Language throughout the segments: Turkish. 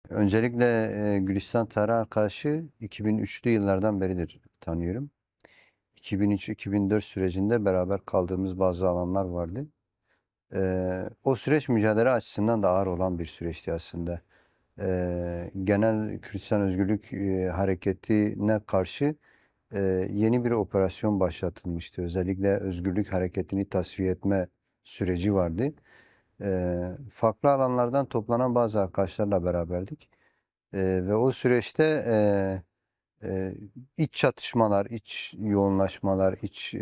Öncelikle Gülistan Tarih arkadaşı 2003'lü yıllardan beridir tanıyorum. 2003-2004 sürecinde beraber kaldığımız bazı alanlar vardı. O süreç mücadele açısından da ağır olan bir süreçti aslında. Genel Kürdistan Özgürlük Hareketi'ne karşı yeni bir operasyon başlatılmıştı. Özellikle özgürlük hareketini tasfiye etme süreci vardı. Farklı alanlardan toplanan bazı arkadaşlarla beraberdik. Ve o süreçte iç çatışmalar, iç yoğunlaşmalar, iç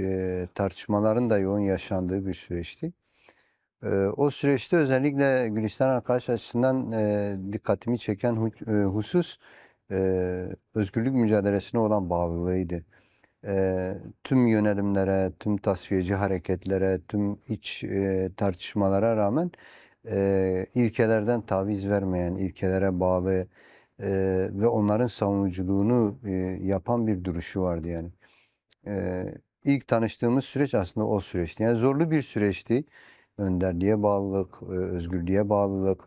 tartışmaların da yoğun yaşandığı bir süreçti. O süreçte özellikle Gülistan arkadaş açısından dikkatimi çeken husus özgürlük mücadelesine olan bağlılığıydı. Tüm yönelimlere, tüm tasfiyeci hareketlere, tüm iç tartışmalara rağmen ilkelerden taviz vermeyen, ilkelere bağlı ve onların savunuculuğunu yapan bir duruşu vardı yani. İlk tanıştığımız süreç aslında o süreçti. Yani zorlu bir süreçti. Önderliğe bağlılık, özgürlüğe bağlılık,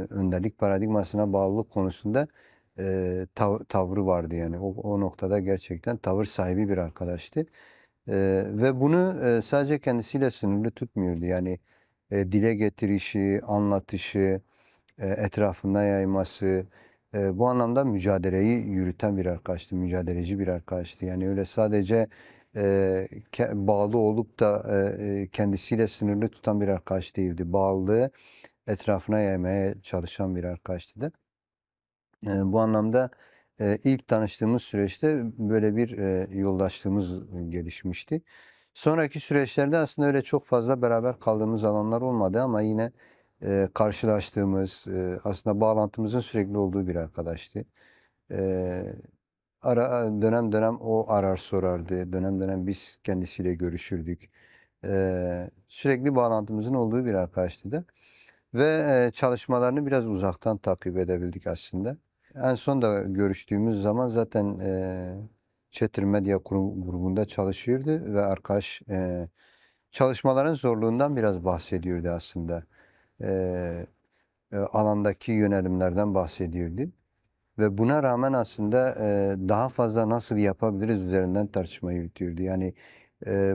önderlik paradigmasına bağlılık konusunda tavrı vardı yani. O noktada gerçekten tavır sahibi bir arkadaştı. Ve bunu sadece kendisiyle sınırlı tutmuyordu. Yani dile getirişi, anlatışı, etrafında yayması, bu anlamda mücadeleyi yürüten bir arkadaştı, mücadeleci bir arkadaştı. Yani öyle sadece bağlı olup da kendisiyle sınırlı tutan bir arkadaş değildi. Bağlılığı etrafına yaymaya çalışan bir arkadaştı da. Bu anlamda ilk tanıştığımız süreçte böyle bir yoldaşlığımız gelişmişti. Sonraki süreçlerde aslında öyle çok fazla beraber kaldığımız alanlar olmadı ama yine karşılaştığımız, aslında bağlantımızın sürekli olduğu bir arkadaştı. Eee, dönem dönem o arar sorardı, dönem dönem biz kendisiyle görüşürdük. Sürekli bağlantımızın olduğu bir arkadaştı da ve çalışmalarını biraz uzaktan takip edebildik aslında. En son da görüştüğümüz zaman zaten Çetir Medya grubunda çalışıyordu ve arkadaş çalışmaların zorluğundan biraz bahsediyordu aslında. Eee, alandaki yönelimlerden bahsediyordu. Ve buna rağmen aslında daha fazla nasıl yapabiliriz üzerinden tartışma yürütüyordu. Yani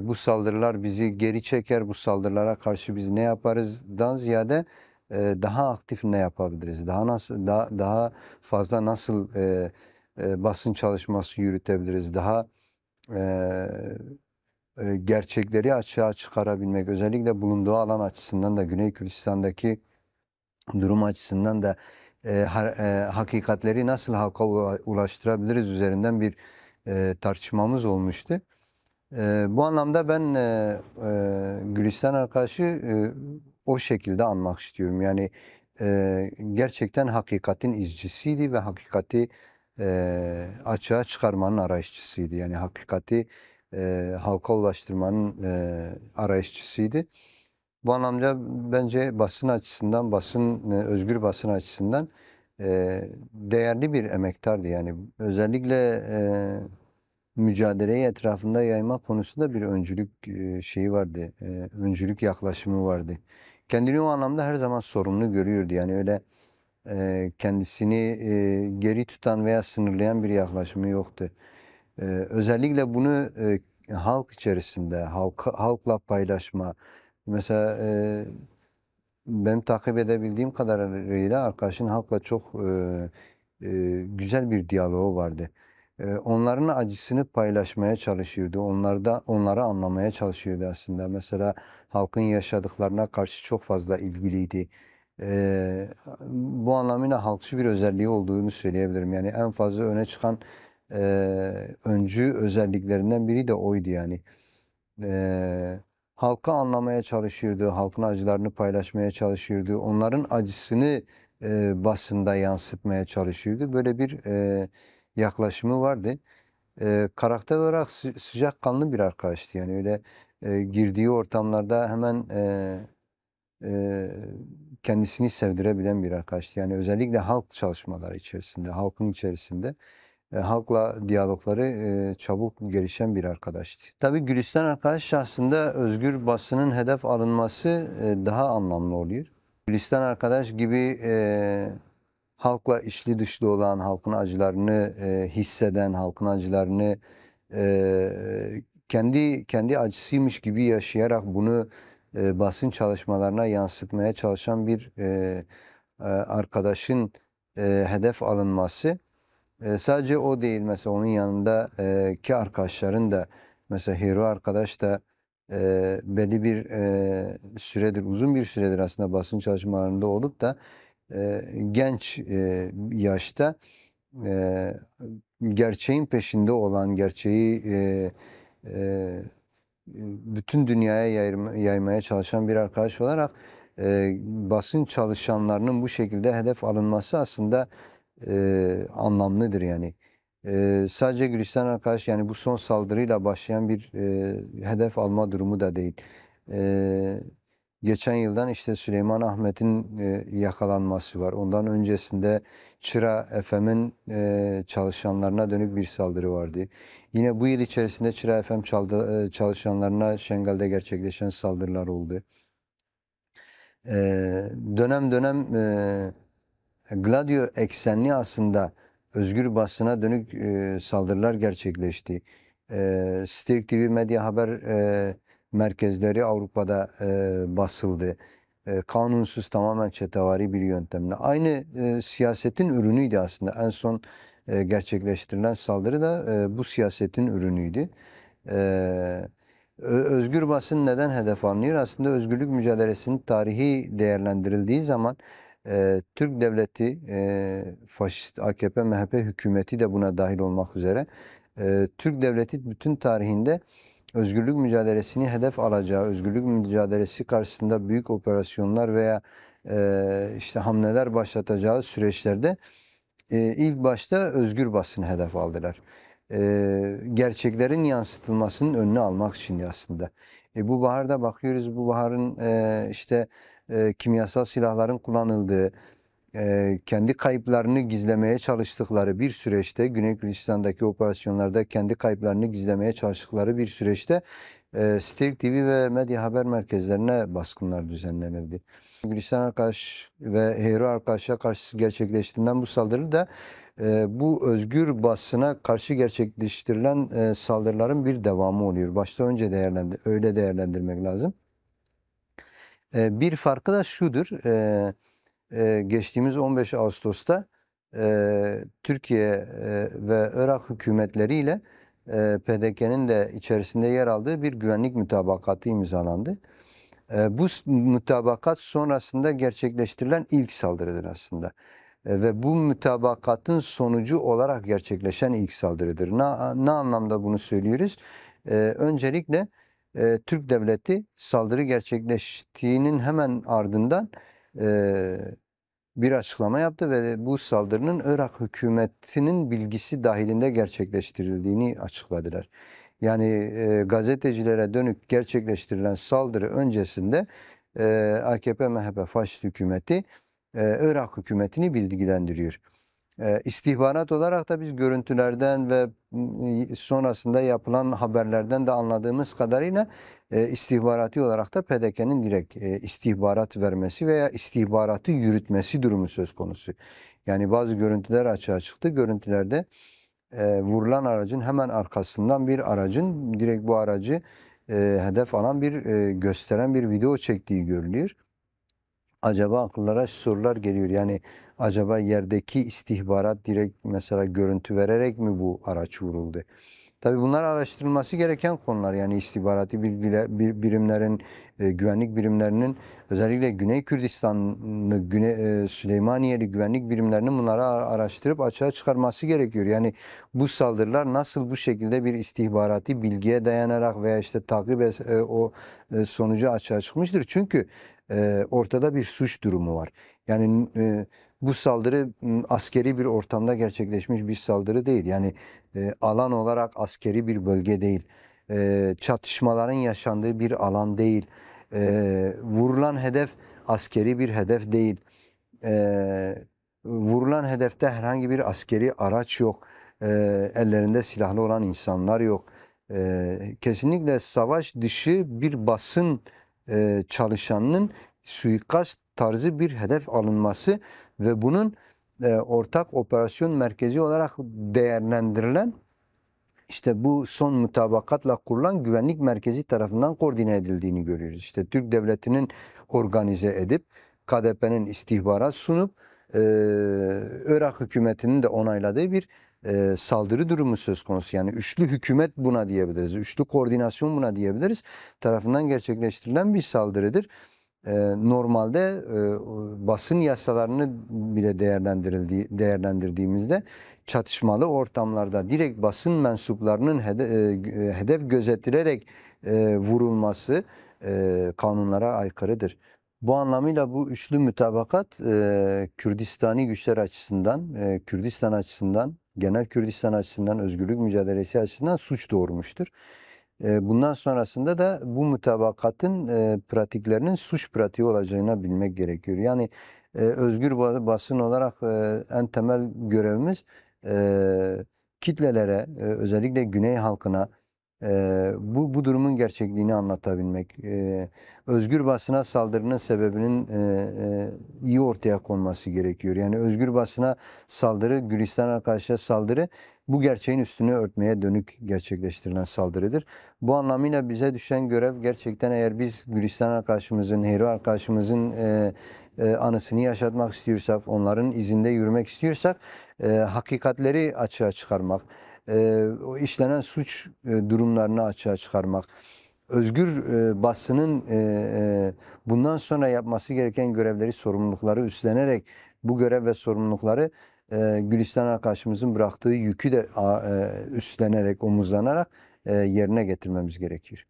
bu saldırılar bizi geri çeker, bu saldırılara karşı biz ne yaparızdan ziyade daha aktif ne yapabiliriz? Daha fazla nasıl basın çalışması yürütebiliriz? Daha e, gerçekleri açığa çıkarabilmek, özellikle bulunduğu alan açısından da Güney Kürdistan'daki durum açısından da hakikatleri nasıl halka ulaştırabiliriz üzerinden bir tartışmamız olmuştu. Bu anlamda ben Gülistan arkadaşı o şekilde anmak istiyorum. Yani gerçekten hakikatin izcisiydi ve hakikati açığa çıkarmanın arayışçısıydı. Yani hakikati halka ulaştırmanın arayışçısıydı. Bu anlamda bence basın açısından, özgür basın açısından değerli bir emektardı. Yani özellikle mücadeleyi etrafında yayma konusunda bir öncülük şeyi vardı, öncülük yaklaşımı vardı. Kendini o anlamda her zaman sorumlu görüyordu. Yani öyle kendisini geri tutan veya sınırlayan bir yaklaşımı yoktu. Özellikle bunu halk içerisinde, halkla paylaşma. Mesela benim takip edebildiğim kadarıyla arkadaşın halkla çok güzel bir diyaloğu vardı. Onların acısını paylaşmaya çalışıyordu. Onları anlamaya çalışıyordu aslında. Mesela halkın yaşadıklarına karşı çok fazla ilgiliydi. Eee, bu anlamıyla halkçı bir özelliği olduğunu söyleyebilirim. Yani en fazla öne çıkan öncü özelliklerinden biri de oydu yani. Eee, halkı anlamaya çalışıyordu, halkın acılarını paylaşmaya çalışıyordu. Onların acısını basında yansıtmaya çalışıyordu. Böyle bir yaklaşımı vardı. Karakter olarak sıcakkanlı bir arkadaştı. Yani öyle girdiği ortamlarda hemen eee, kendisini sevdirebilen bir arkadaştı. Yani özellikle halk çalışmaları içerisinde, halkın içerisinde halkla diyalogları çabuk gelişen bir arkadaştı. Tabii Gülistan arkadaş şahsında özgür basının hedef alınması daha anlamlı oluyor. Gülistan arkadaş gibi halkla içli dışlı olan, halkın acılarını hisseden, halkın acılarını kendi acısıymış gibi yaşayarak bunu basın çalışmalarına yansıtmaya çalışan bir arkadaşın hedef alınması. Sadece o değil, mesela onun yanında ki arkadaşların da, mesela Hero arkadaş da belli bir süredir, uzun bir süredir aslında basın çalışmalarında olup da genç yaşta e, gerçeğin peşinde olan, gerçeği e, bütün dünyaya yaymaya çalışan bir arkadaş olarak basın çalışanlarının bu şekilde hedef alınması aslında anlamlıdır yani. Sadece Gülistan arkadaş, yani bu son saldırıyla başlayan bir hedef alma durumu da değil. E, Geçen yıldan işte Süleyman Ahmet'in yakalanması var. Ondan öncesinde Çıra FM'in çalışanlarına dönük bir saldırı vardı. Yine bu yıl içerisinde Çıra FM çalışanlarına Şengal'de gerçekleşen saldırılar oldu. Dönem dönem Gladio eksenli aslında özgür basına dönük saldırılar gerçekleşti. Stirk TV medya haber merkezleri Avrupa'da basıldı. Kanunsuz, tamamen çetevari bir yöntemle. Aynı siyasetin ürünüydü aslında. En son gerçekleştirilen saldırı da bu siyasetin ürünüydü. Özgür basın neden hedef alınıyor? Aslında özgürlük mücadelesinin tarihi değerlendirildiği zaman Türk devleti, faşist AKP, MHP hükümeti de buna dahil olmak üzere Türk devleti bütün tarihinde özgürlük mücadelesini hedef alacağı, özgürlük mücadelesi karşısında büyük operasyonlar veya işte hamleler başlatacağı süreçlerde ilk başta özgür basını hedef aldılar. Gerçeklerin yansıtılmasının önüne almak için aslında. Bu baharda bakıyoruz, bu baharın işte kimyasal silahların kullanıldığı, kendi kayıplarını gizlemeye çalıştıkları bir süreçte, Güney Kürdistan'daki operasyonlarda kendi kayıplarını gizlemeye çalıştıkları bir süreçte Stirk TV ve medya haber merkezlerine baskınlar düzenlenildi. Gülistan arkadaş ve Hero arkadaşa karşı gerçekleştirilen bu saldırı da bu özgür basına karşı gerçekleştirilen saldırıların bir devamı oluyor. Başta önce öyle değerlendirmek lazım. Bir farkı da şudur. Geçtiğimiz 15 Ağustos'ta Türkiye ve Irak hükümetleriyle PDK'nın de içerisinde yer aldığı bir güvenlik mutabakatı imzalandı. Bu mutabakat sonrasında gerçekleştirilen ilk saldırıdır aslında. Ve bu mutabakatın sonucu olarak gerçekleşen ilk saldırıdır. Ne anlamda bunu söylüyoruz? Öncelikle Türk devleti saldırı gerçekleştiğinin hemen ardından bir açıklama yaptı ve bu saldırının Irak hükümetinin bilgisi dahilinde gerçekleştirildiğini açıkladılar. Yani gazetecilere dönük gerçekleştirilen saldırı öncesinde AKP, MHP faşist hükümeti Irak hükümetini bilgilendiriyor. İstihbarat olarak da biz görüntülerden ve sonrasında yapılan haberlerden de anladığımız kadarıyla istihbarati olarak da PDK'nın direkt istihbarat vermesi veya istihbaratı yürütmesi durumu söz konusu. Yani bazı görüntüler açığa çıktı. Görüntülerde vurulan aracın hemen arkasından bir aracın direkt bu aracı hedef alan gösteren bir video çektiği görülüyor. Acaba akıllara sorular geliyor. Yani acaba yerdeki istihbarat direkt mesela görüntü vererek mi bu araç vuruldu? Tabii bunlar araştırılması gereken konular. Yani istihbarati birimlerin, güvenlik birimlerinin, özellikle Güney Kürdistanlı, Süleymaniye'li güvenlik birimlerinin bunları araştırıp açığa çıkarması gerekiyor. Yani bu saldırılar nasıl bu şekilde bir istihbarati bilgiye dayanarak veya işte sonucu açığa çıkmıştır. Çünkü ortada bir suç durumu var. Yani bu saldırı askeri bir ortamda gerçekleşmiş bir saldırı değil. Yani alan olarak askeri bir bölge değil. Çatışmaların yaşandığı bir alan değil. Vurulan hedef askeri bir hedef değil. Vurulan hedefte herhangi bir askeri araç yok. Ellerinde silahlı olan insanlar yok. Kesinlikle savaş dışı bir basın çalışanının suikast tarzı bir hedef alınması ve bunun ortak operasyon merkezi olarak değerlendirilen işte bu son mutabakatla kurulan güvenlik merkezi tarafından koordine edildiğini görüyoruz. İşte Türk Devleti'nin organize edip KDP'nin istihbarat sunup Irak hükümetinin de onayladığı bir saldırı durumu söz konusu. Yani üçlü hükümet buna diyebiliriz. Üçlü koordinasyon buna diyebiliriz. Tarafından gerçekleştirilen bir saldırıdır. Normalde basın yasalarını bile değerlendirdiğimizde çatışmalı ortamlarda direkt basın mensuplarının hedef gözetilerek vurulması kanunlara aykırıdır. Bu anlamıyla bu üçlü mütabakat Kürdistani güçler açısından, Kürdistan açısından, genel Kürdistan açısından, özgürlük mücadelesi açısından suç doğurmuştur. Bundan sonrasında da bu mutabakatın pratiklerinin suç pratiği olacağını bilmek gerekiyor. Yani özgür basın olarak en temel görevimiz kitlelere, özellikle Güney halkına bu durumun gerçekliğini anlatabilmek. Özgür basına saldırının sebebinin iyi ortaya konması gerekiyor. Yani özgür basına saldırı, Gülistan arkadaşa saldırı bu gerçeğin üstünü örtmeye dönük gerçekleştirilen saldırıdır. Bu anlamıyla bize düşen görev gerçekten eğer biz Gülistan arkadaşımızın, Hero arkadaşımızın anısını yaşatmak istiyorsak, onların izinde yürümek istiyorsak hakikatleri açığa çıkarmak, o işlenen suç durumlarını açığa çıkarmak, özgür basının bundan sonra yapması gereken görevleri, sorumlulukları üstlenerek bu görev ve sorumlulukları Gülistan arkadaşımızın bıraktığı yükü de üstlenerek, omuzlanarak yerine getirmemiz gerekiyor.